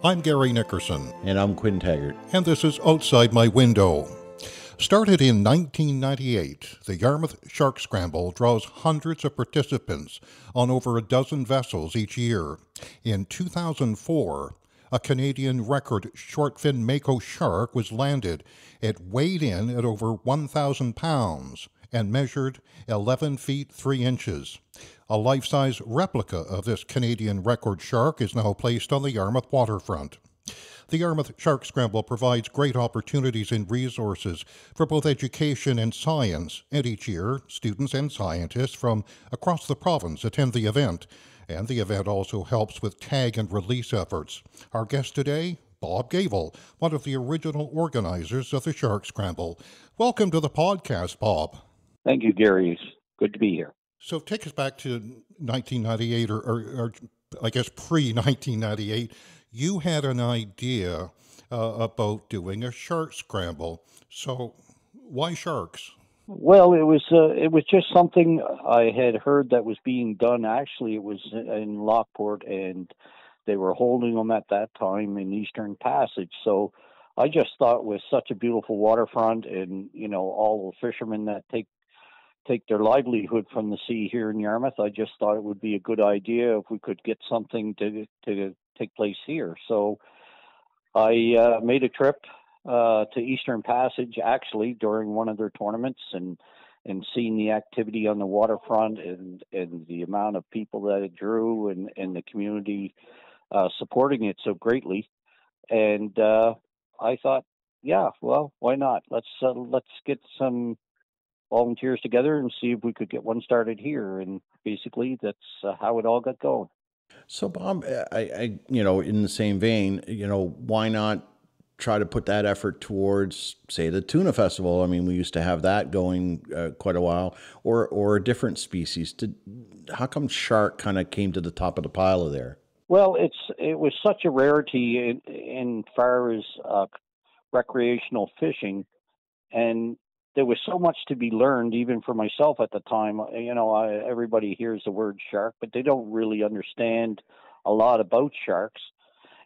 I'm Gary Nickerson, And I'm Quinn Taggart. and this is Outside My Window. Started in 1998, the Yarmouth Shark Scramble draws hundreds of participants on over a dozen vessels each year. In 2004, a Canadian record short-fin mako shark was landed. It weighed in at over 1,000 pounds and measured 11 feet 3 inches. A life-size replica of this Canadian record shark is now placed on the Yarmouth waterfront. The Yarmouth Shark Scramble provides great opportunities and resources for both education and science, and each year, students and scientists from across the province attend the event, and the event also helps with tag and release efforts. Our guest today, Bob Gavel, one of the original organizers of the Shark Scramble. Welcome to the podcast, Bob. Thank you, Gary. It's good to be here. So take us back to 1998, or I guess pre-1998. You had an idea about doing a shark scramble. So why sharks? Well, it was just something I had heard that was being done. Actually, it was in Lockport, and they were holding them at that time in Eastern Passage. So I just thought with such a beautiful waterfront, and all the fishermen that take their livelihood from the sea here in Yarmouth, I just thought it would be a good idea if we could get something to take place here. So I made a trip to Eastern Passage actually during one of their tournaments, and seeing the activity on the waterfront and the amount of people that it drew, and the community supporting it so greatly. And I thought, yeah, well, why not? Let's get some volunteers together and see if we could get one started here. And basically, that's how it all got going. So, Bob, in the same vein, why not try to put that effort towards, say, the tuna festival? I mean, we used to have that going quite a while, or a different species. How come shark kind of came to the top of the pile of there? Well, it was such a rarity in far as recreational fishing, and there was so much to be learned, even for myself at the time. Everybody hears the word shark, but they don't really understand a lot about sharks.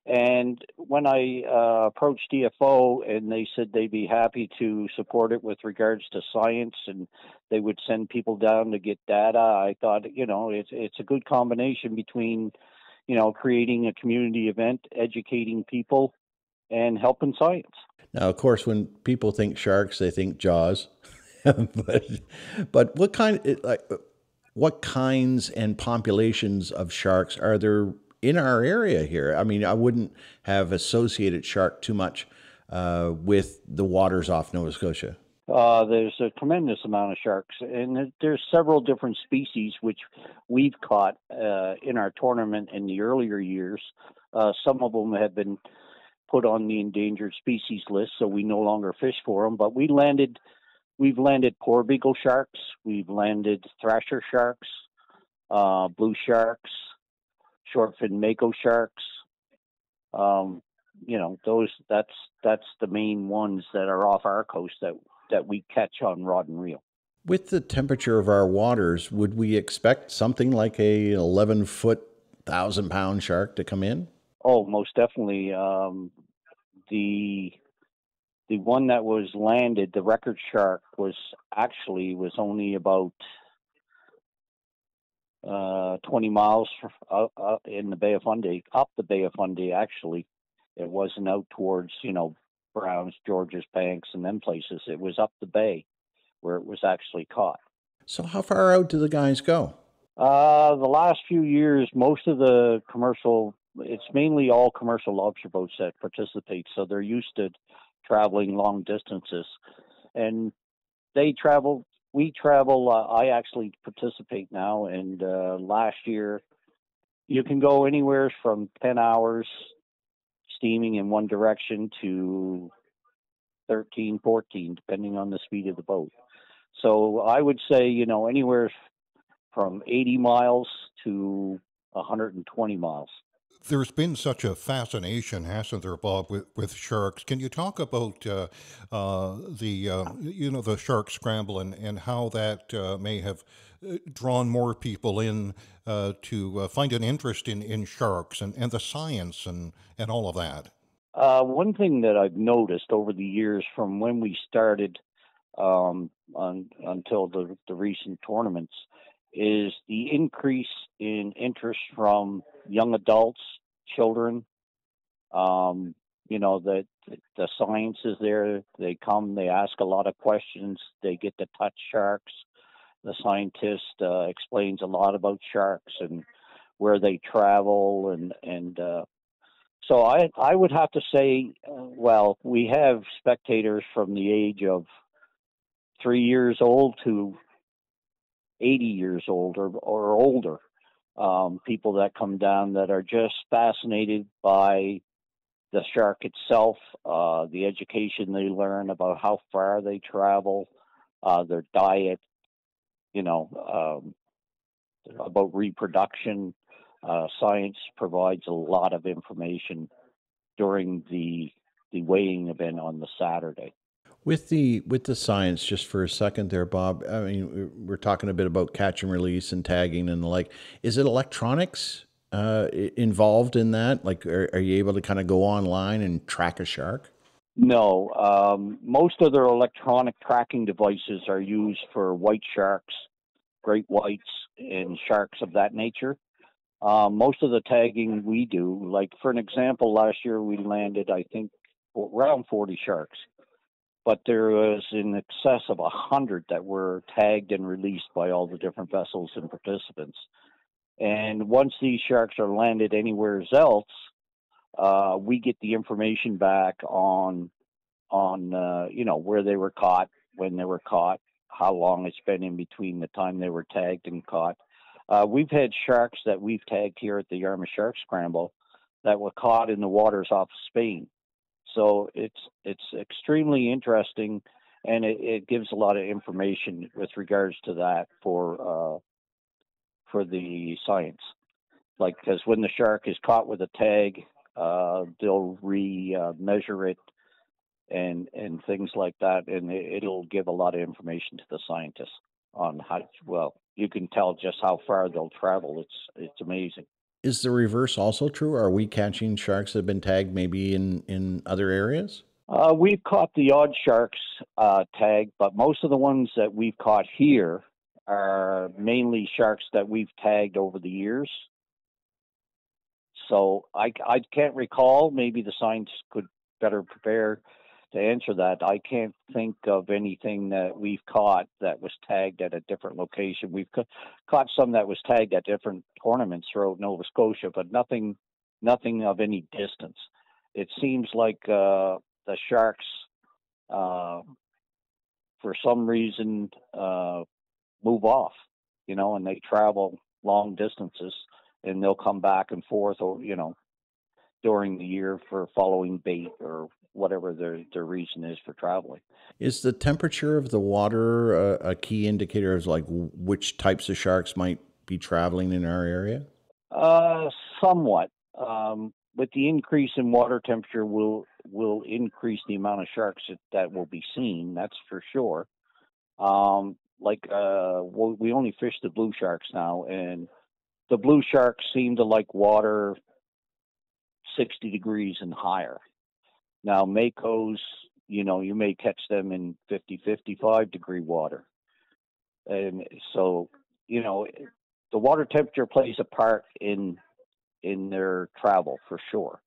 And when I approached DFO, and they said they'd be happy to support it with regards to science, and they would send people down to get data, I thought, it's a good combination between, creating a community event, educating people, and helping science. Now, of course, when people think sharks, they think Jaws. but what kinds and populations of sharks are there in our area here? I mean, I wouldn't have associated shark too much with the waters off Nova Scotia. There's a tremendous amount of sharks, and there's several different species which we've caught in our tournament in the earlier years. Some of them have been put on the endangered species list, so we no longer fish for them. But we've landed poor beagle sharks, we've landed thrasher sharks, blue sharks, short-fin mako sharks. That's the main ones that are off our coast that we catch on rod and reel. With the temperature of our waters, would we expect something like a 11-foot, 1,000-pound shark to come in? Oh, most definitely. The one that was landed, the record shark, was only about 20 miles in the Bay of Fundy, up the Bay of Fundy. Actually, it wasn't out towards Browns, Georges Banks, and them places. It was up the bay where it was actually caught. So, how far out do the guys go? The last few years, most of the it's mainly all commercial lobster boats that participate, so they're used to traveling long distances. And we travel, I actually participate now, and last year, you can go anywhere from 10 hours steaming in one direction to 13, 14, depending on the speed of the boat. So I would say, anywhere from 80 miles to 120 miles. There's been such a fascination, hasn't there, Bob, with sharks? Can you talk about the shark scramble and how that may have drawn more people in to find an interest in sharks and the science and all of that? One thing that I've noticed over the years from when we started until the recent tournaments is the increase in interest from young adults, children. Um, that the science is there. They come, they ask a lot of questions. They get to touch sharks. The scientist explains a lot about sharks and where they travel, and so I would have to say, well, we have spectators from the age of 3 years old to 80 years old or older. People that come down that are just fascinated by the shark itself, the education they learn about how far they travel, their diet, you know, about reproduction. Science provides a lot of information during the weighing event on the Saturday. With the science, just for a second there, Bob. I mean, we're talking a bit about catch and release and tagging and the like. Is it electronics involved in that? Like, are you able to kind of go online and track a shark? No, most of their electronic tracking devices are used for white sharks, great whites, and sharks of that nature. Most of the tagging we do, like for an example, last year we landed, I think, around 40 sharks, but there was in excess of 100 that were tagged and released by all the different vessels and participants. And once these sharks are landed anywhere else, we get the information back on where they were caught, when they were caught, how long it's been in between the time they were tagged and caught. We've had sharks that we've tagged here at the Yarmouth Shark Scramble that were caught in the waters off Spain. So it's extremely interesting, and it gives a lot of information with regards to that for the science. Like because when the shark is caught with a tag, they'll measure it and things like that, and it'll give a lot of information to the scientists on how. Well, you can tell just how far they'll travel. It's amazing. Is the reverse also true? Are we catching sharks that have been tagged maybe in other areas? We've caught the odd sharks tag, but most of the ones that we've caught here are mainly sharks that we've tagged over the years. So I can't recall. Maybe the scientists could better prepare to answer that. I can't think of anything that we've caught that was tagged at a different location. We've caught some that was tagged at different tournaments throughout Nova Scotia, but nothing of any distance. It seems like the sharks, uh, for some reason, move off, and they travel long distances, and they'll come back and forth, or during the year for following bait or whatever their reason is for traveling. Is the temperature of the water a key indicator of like which types of sharks might be traveling in our area? Uh, Somewhat. With the increase in water temperature, will increase the amount of sharks that will be seen. That's for sure. We only fish the blue sharks now, and the blue sharks seem to like water 60 degrees and higher. Now, Makos, you may catch them in 50, 55-degree water. And so, you know, the water temperature plays a part in their travel for sure.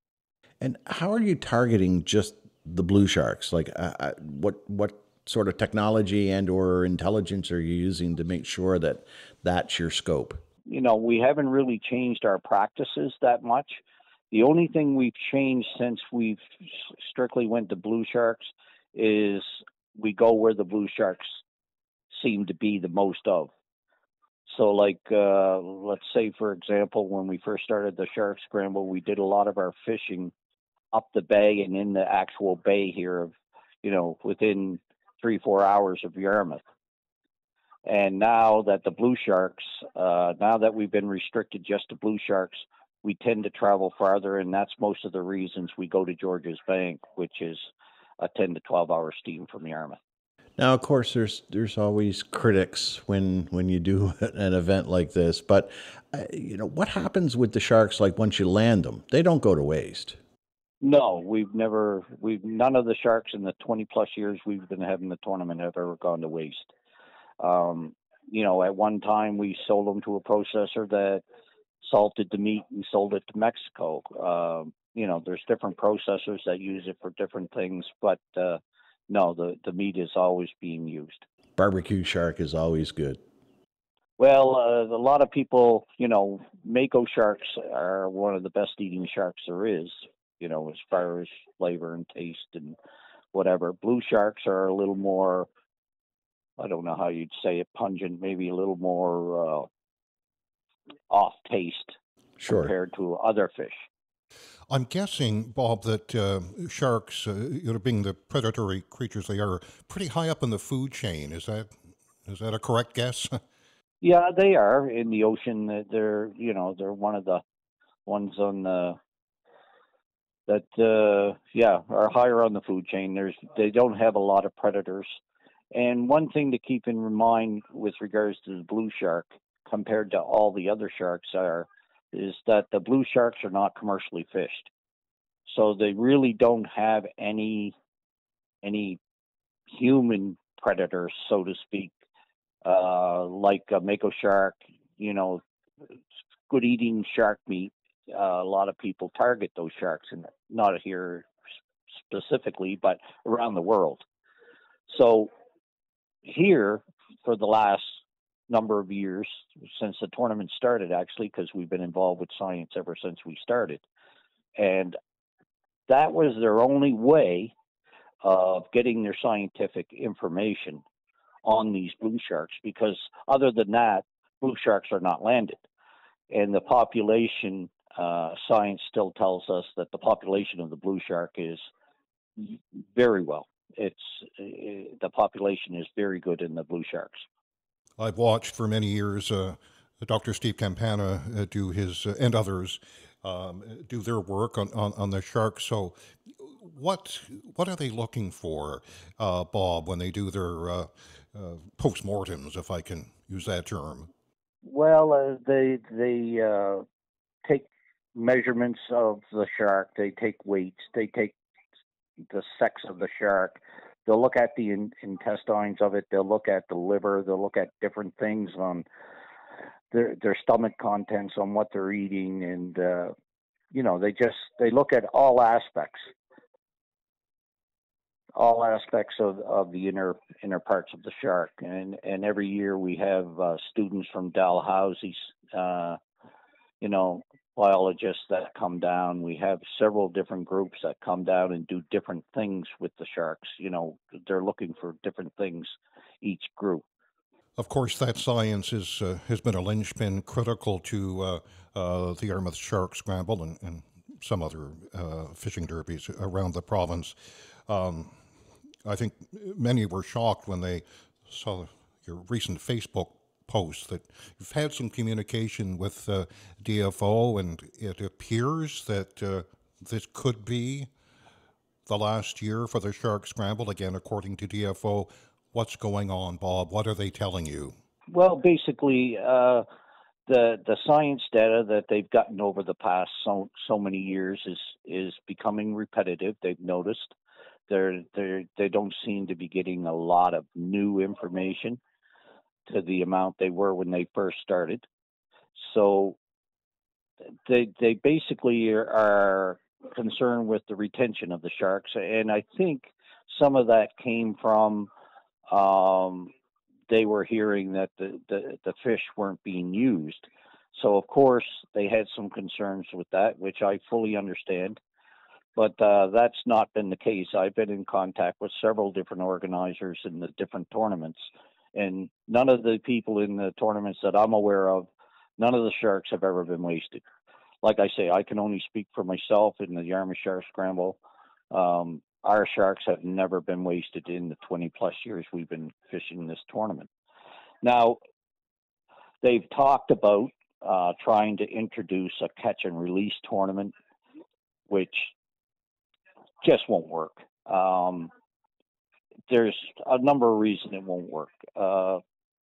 And how are you targeting just the blue sharks? Like, what sort of technology and or intelligence are you using to make sure that that's your scope? We haven't really changed our practices that much. The only thing we've changed since we've strictly went to blue sharks is we go where the blue sharks seem to be the most of. So, like, let's say, for example, when we first started the Shark Scramble, we did a lot of our fishing up the bay and in the actual bay here of, within 3, 4 hours of Yarmouth. And now that the blue sharks, now that we've been restricted just to blue sharks, we tend to travel farther, and that's most of the reasons we go to George's Bank, which is a 10 to 12 hour steam from Yarmouth. Now, of course, there's always critics when you do an event like this. But what happens with the sharks? Like once you land them, they don't go to waste. No, none of the sharks in the 20 plus years we've been having the tournament have ever gone to waste. Um, at one time we sold them to a processor that salted the meat and sold it to Mexico. There's different processors that use it for different things, but no, the meat is always being used. Barbecue shark is always good. Well, a lot of people, mako sharks are one of the best eating sharks there is, as far as flavor and taste and whatever. Blue sharks are a little more, I don't know how you'd say it, pungent, maybe a little more off taste Sure. compared to other fish. I'm guessing, Bob, that sharks, being the predatory creatures they are, pretty high up in the food chain. Is that a correct guess? Yeah, they are in the ocean. They're one of the ones on that are higher on the food chain. They don't have a lot of predators. And one thing to keep in mind with regards to the blue shark compared to all the other sharks is that the blue sharks are not commercially fished. So they really don't have any human predators, so to speak, like a mako shark, good eating shark meat. A lot of people target those sharks, and not here specifically, but around the world. So here, for the last number of years, since the tournament started, actually, because we've been involved with science ever since we started, and that was their only way of getting their scientific information on these blue sharks, because other than that, blue sharks are not landed. And the population, science still tells us that the population of the blue shark is very well. The population is very good in the blue sharks. I've watched for many years Dr. Steve Campana do his and others do their work on the sharks. So, what are they looking for, Bob, when they do their postmortems, if I can use that term? Well, they take measurements of the shark. They take weights. They take the sex of the shark. They'll look at the intestines of it. They'll look at the liver. They'll look at different things on their stomach contents, on what they're eating, and they look at all aspects of the inner parts of the shark. And every year we have students from Dalhousie's, biologists that come down. We have several different groups that come down and do different things with the sharks. They're looking for different things, each group. Of course, that science has been a linchpin critical to the Yarmouth Shark Scramble and some other fishing derbies around the province. I think many were shocked when they saw your recent Facebook post that you've had some communication with DFO, and it appears that this could be the last year for the Shark Scramble, again, according to DFO. What's going on, Bob? What are they telling you? Well, basically, the science data that they've gotten over the past so many years is becoming repetitive. They've noticed they don't seem to be getting a lot of new information to the amount they were when they first started. So they basically are concerned with the retention of the sharks, and I think some of that came from they were hearing that the fish weren't being used. So of course they had some concerns with that, which I fully understand. But that's not been the case. I've been in contact with several different organizers in the different tournaments, and none of the people in the tournaments that I'm aware of, none of the sharks have ever been wasted. Like I say, I can only speak for myself in the Yarmouth Shark Scramble. Our sharks have never been wasted in the 20 plus years we've been fishing this tournament. Now, they've talked about trying to introduce a catch and release tournament, which just won't work. There's a number of reasons it won't work.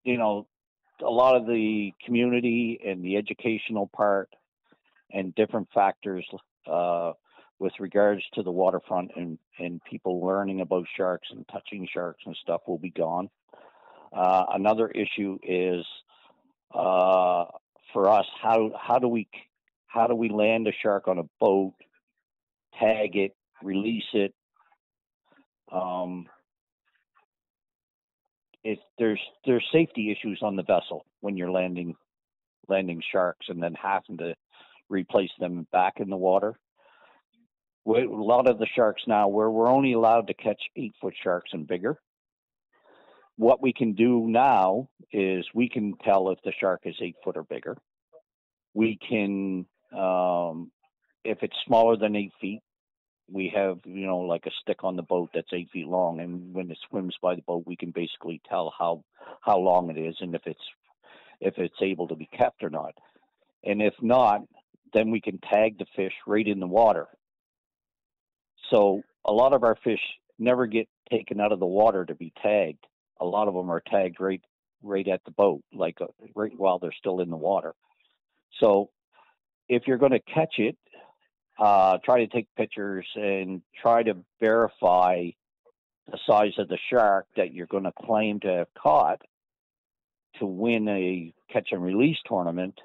You know, a lot of the community and the educational part and different factors with regards to the waterfront and people learning about sharks and touching sharks and stuff will be gone. Another issue is for us, how do we land a shark on a boat, tag it, release it? There's safety issues on the vessel when you're landing sharks and then having to replace them back in the water. A lot of the sharks now, where we're only allowed to catch 8-foot sharks and bigger, what we can do now is we can tell if the shark is 8 foot or bigger. We can, if it's smaller than 8 feet, we have, like a stick on the boat that's 8 feet long, and when it swims by the boat, we can basically tell how long it is and if it's able to be kept or not. And if not, then we can tag the fish right in the water. So a lot of our fish never get taken out of the water to be tagged. A lot of them are tagged right at the boat, like right while they're still in the water. So if you're going to catch it, try to take pictures and try to verify the size of the shark that you're going to claim to have caught to win a catch and release tournament.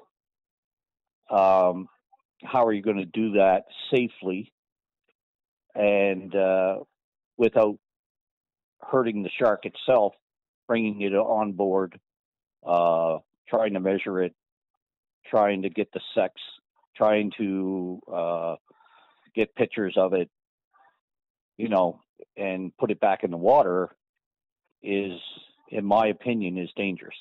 How are you going to do that safely and without hurting the shark itself, bringing it on board, trying to measure it, trying to get the sex, trying to get pictures of it, and put it back in the water is, in my opinion, is dangerous.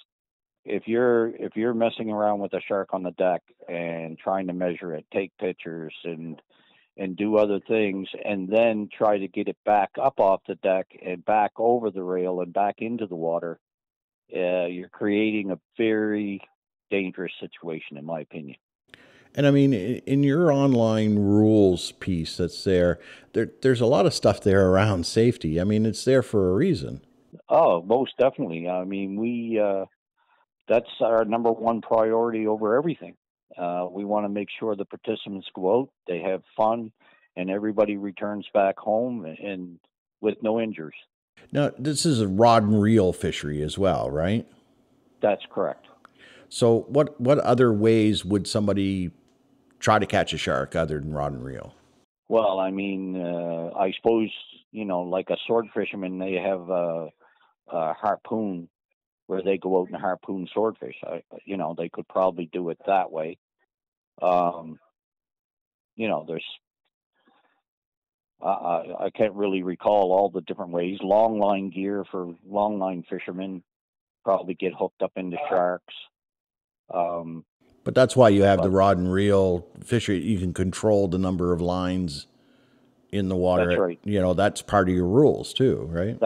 If you're messing around with a shark on the deck and trying to measure it, take pictures and do other things, and then try to get it back up off the deck and back over the rail and back into the water, you're creating a very dangerous situation, in my opinion. And I mean, in your online rules piece that's there's a lot of stuff there around safety. I mean, it's there for a reason. Oh, most definitely. I mean, that's our number one priority over everything. We want to make sure the participants go out, they have fun, and everybody returns back home and with no injuries. Now, this is a rod and reel fishery as well, right? That's correct. So what other ways would somebody try to catch a shark other than rod and reel? Well, I mean, I suppose, like a sword fisherman, they have a harpoon where they go out and harpoon swordfish. They could probably do it that way. There's, I can't really recall all the different ways. Long line gear for long line fishermen, probably get hooked up into sharks. But that's why you have the rod and reel fishery. You can control the number of lines in the water. That's right. That's part of your rules too, right?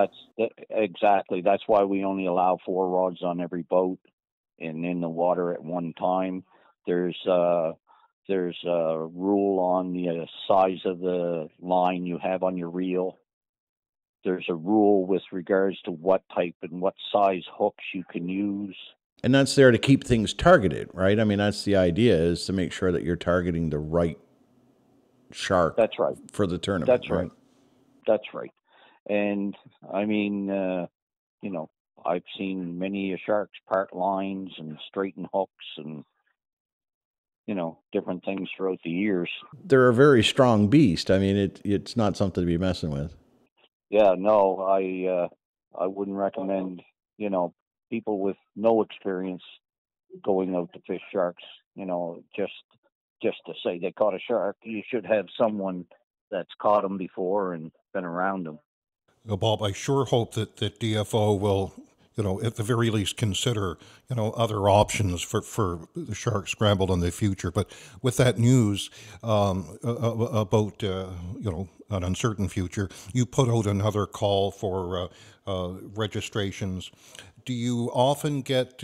Exactly. That's why we only allow 4 rods on every boat and in the water at one time. There's a rule on the size of the line you have on your reel. There's a rule with regards to what type and what size hooks you can use. And that's there to keep things targeted, right? I mean, that's the idea, is to make sure that you're targeting the right shark. That's right. For the tournament. That's right. That's right. And I mean, I've seen many sharks part lines and straighten hooks and, different things throughout the years. They're a very strong beast. I mean, it's not something to be messing with. Yeah, no, I wouldn't recommend, people with no experience going out to fish sharks, just to say they caught a shark. You should have someone that's caught them before and been around them. Well, Bob, I sure hope that DFO will, at the very least consider, other options for the Shark Scramble in the future. But with that news about, an uncertain future, you put out another call for registrations. Do you often get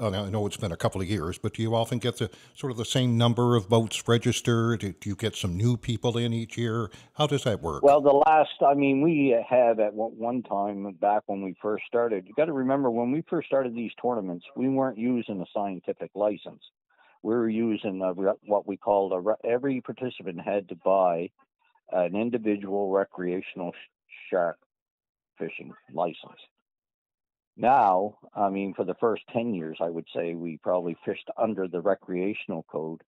I know it's been a couple of years, but do you often get the sort of the same number of boats registered? Do you get some new people in each year? How does that work? Well, the last, I mean, we had at one time back when we first started, you got to remember when we first started these tournaments, we weren't using a scientific license. We were using what we called every participant had to buy an individual recreational shark fishing license. Now, I mean, for the first 10 years, I would say we probably fished under the recreational code,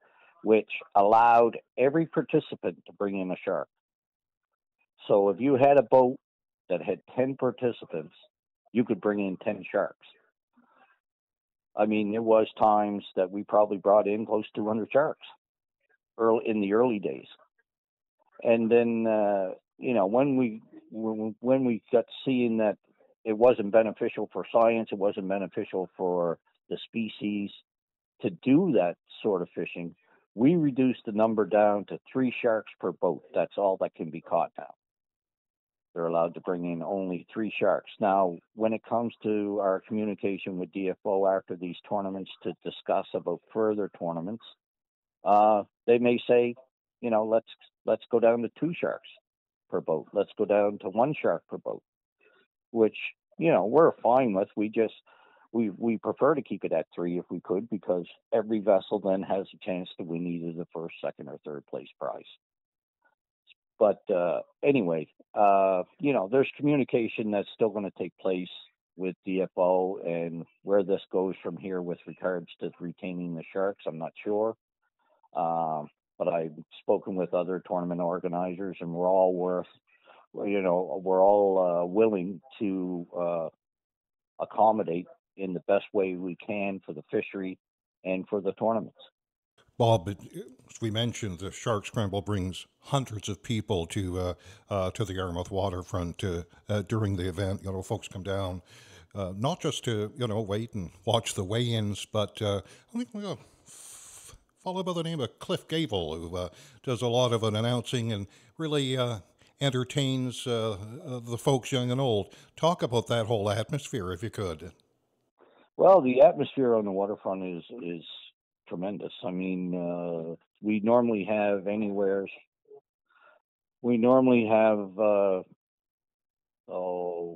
which allowed every participant to bring in a shark. So if you had a boat that had 10 participants, you could bring in 10 sharks. I mean, there was times that we probably brought in close to 200 sharks early in the early days. And then, when we got seeing that it wasn't beneficial for science, it wasn't beneficial for the species to do that sort of fishing, we reduced the number down to 3 sharks per boat. That's all that can be caught now. They're allowed to bring in only 3 sharks. Now, when it comes to our communication with DFO after these tournaments to discuss about further tournaments, they may say, let's go down to 2 sharks per boat. Let's go down to 1 shark per boat, which, we're fine with. We prefer to keep it at 3 if we could, because every vessel then has a chance to win either the first, second, or third place prize. But anyway, there's communication that's still going to take place with DFO, and where this goes from here with regards to retaining the sharks, I'm not sure. But I've spoken with other tournament organizers, and we're all willing to accommodate in the best way we can for the fishery and for the tournaments. Bob, as we mentioned, the Shark Scramble brings hundreds of people to the Yarmouth waterfront during the event. Folks come down not just to wait and watch the weigh-ins, but I think we got a fellow by the name of Cliff Gavel who does a lot of an announcing and really entertains the folks young and old. Talk about that whole atmosphere, if you could. Well, the atmosphere on the waterfront is tremendous. I mean, we normally have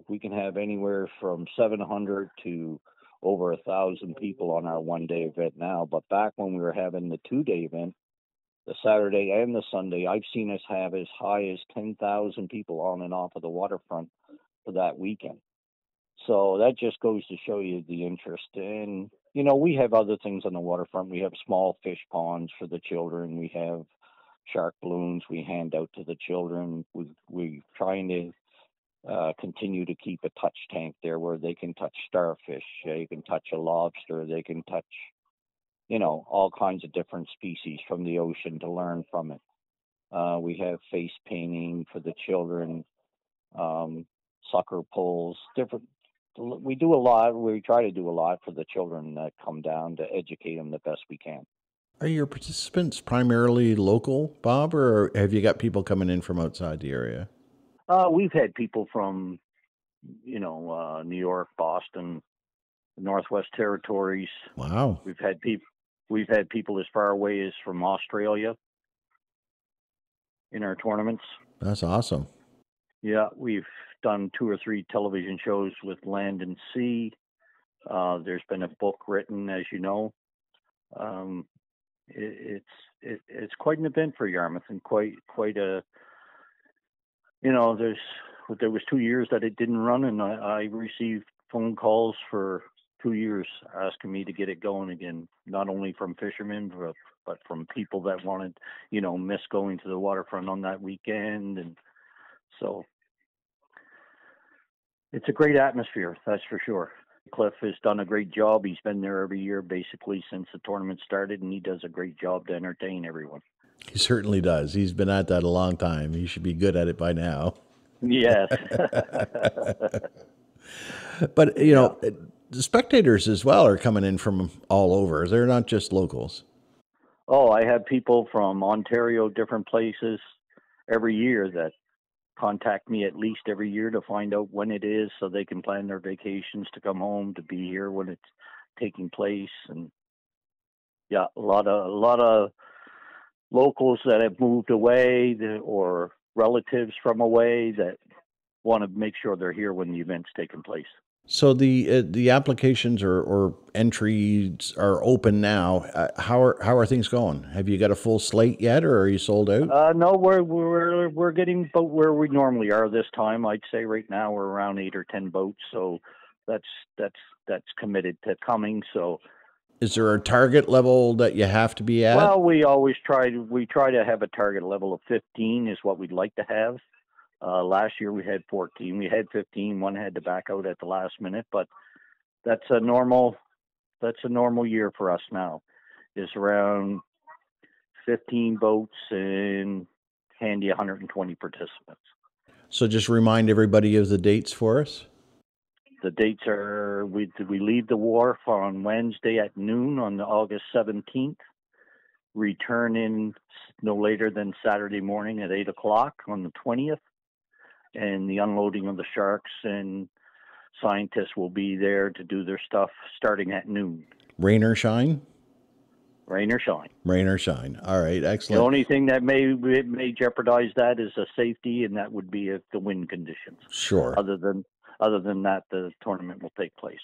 we can have anywhere from 700 to over 1,000 people on our one-day event now. But back when we were having the 2-day event, the Saturday and the Sunday, I've seen us have as high as 10,000 people on and off of the waterfront for that weekend. So that just goes to show you the interest. And, we have other things on the waterfront. We have small fish ponds for the children. We have shark balloons we hand out to the children. We're trying to continue to keep a touch tank there where they can touch starfish. They can touch a lobster. They can touch, all kinds of different species from the ocean to learn from it. We have face painting for the children, sucker pulls, different. We do a lot. We try to do a lot for the children that come down to educate them the best we can. Are your participants primarily local, Bob, or have you got people coming in from outside the area? We've had people from, New York, Boston, the Northwest Territories. Wow. We've had people as far away as from Australia in our tournaments. That's awesome. Yeah, we've done 2 or 3 television shows with Land and Sea. There's been a book written, as you know. It's quite an event for Yarmouth, and quite a. There was 2 years that it didn't run, and I received phone calls for 2 years asking me to get it going again. Not only from fishermen, but from people that wanted, miss going to the waterfront on that weekend, and so. It's a great atmosphere, that's for sure. Cliff has done a great job. He's been there every year basically since the tournament started, and he does a great job to entertain everyone. He certainly does. He's been at that a long time. He should be good at it by now. Yes. But, the spectators as well are coming in from all over. They're not just locals. Oh, I have people from Ontario, different places every year that contact me at least every year to find out when it is so they can plan their vacations to come home to be here when it's taking place, and yeah, a lot of locals that have moved away or relatives from away that want to make sure they're here when the event's taking place. So the applications or entries are open now. How are things going? Have you got a full slate yet, or are you sold out? No, we're getting about where we normally are this time. I'd say right now we're around 8 or 10 boats, so that's committed to coming. So, Is there a target level that you have to be at? well, we try to have a target level of 15 is what we'd like to have. Last year we had 14. We had 15. One had to back out at the last minute, but that's a normal year for us now. Is around 15 boats and handy 120 participants. So just remind everybody of the dates for us. The dates are we leave the wharf on Wednesday at noon on August 17th. Return in no later than Saturday morning at 8 o'clock on the 20th. And the unloading of the sharks and scientists will be there to do their stuff starting at noon. Rain or shine? Rain or shine. Rain or shine. All right, excellent. The only thing that may jeopardize that is a safety, and that would be if the wind conditions. Sure. Other than that, the tournament will take place.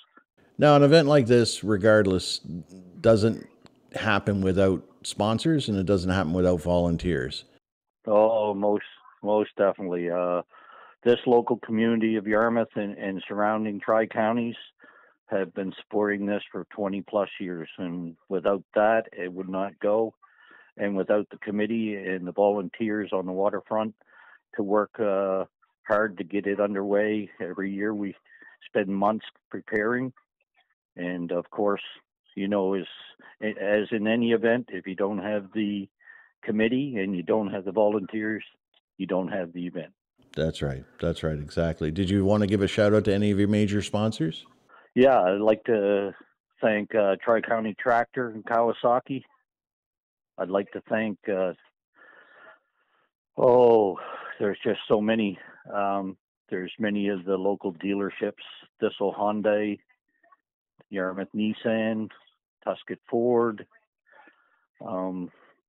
Now, an event like this, regardless, doesn't happen without sponsors, and it doesn't happen without volunteers. Oh, most definitely. This local community of Yarmouth and surrounding tri-counties have been supporting this for 20 plus years, and without that it would not go, and without the committee and the volunteers on the waterfront to work hard to get it underway. Every year we spend months preparing, and of course, as in any event, if you don't have the committee and you don't have the volunteers, you don't have the event. That's right, exactly. Did you want to give a shout out to any of your major sponsors? Yeah, I'd like to thank Tri-County Tractor in Kawasaki. I'd like to thank, there's just so many. There's many of the local dealerships, Thistle Hyundai, Yarmouth Nissan, Tuscot Ford.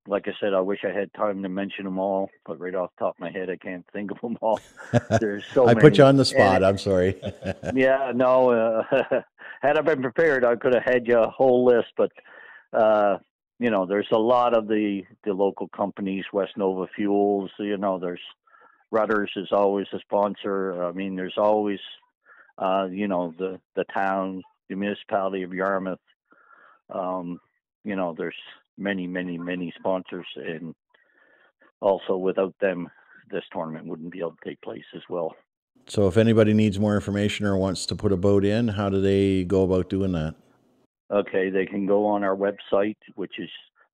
Like I said, I wish I had time to mention them all, but right off the top of my head, I can't think of them all. There's so I many. put you on the spot. I'm sorry. Yeah, no. Had I been prepared, I could have had you a whole list. But there's a lot of the local companies, West Nova Fuels. There's Rudders is always a sponsor. I mean, there's always the town, the municipality of Yarmouth. There's many sponsors, and also without them, this tournament wouldn't be able to take place as well. So if anybody needs more information or wants to put a boat in, how do they go about doing that? Okay, they can go on our website, which is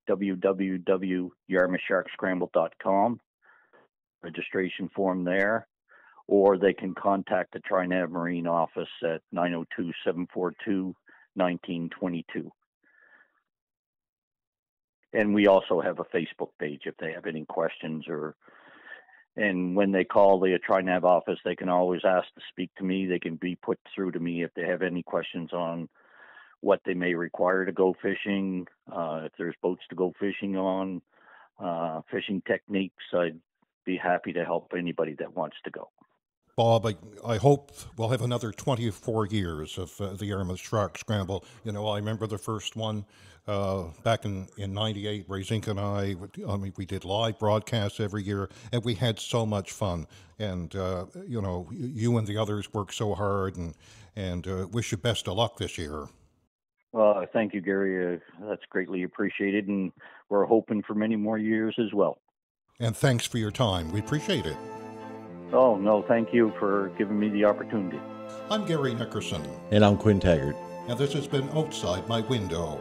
www.yarmouthsharkscramble.com. Registration form there, or they can contact the Tri-Nav Marine office at 902-742-1922. And we also have a Facebook page if they have any questions, and when they call the Tri-Nav office, they can always ask to speak to me. They can be put through to me if they have any questions on what they may require to go fishing, if there's boats to go fishing on, fishing techniques. I'd be happy to help anybody that wants to go. Bob, I hope we'll have another 24 years of the Yarmouth Shark Scramble. I remember the first one back in 98, Ray Zink and we did live broadcasts every year, and we had so much fun. And, you and the others worked so hard, and wish you best of luck this year. Well, thank you, Gary. That's greatly appreciated, and we're hoping for many more years as well. And thanks for your time. We appreciate it. Oh, no, thank you for giving me the opportunity. I'm Gary Nickerson. And I'm Quinn Taggart. And this has been Outside My Window.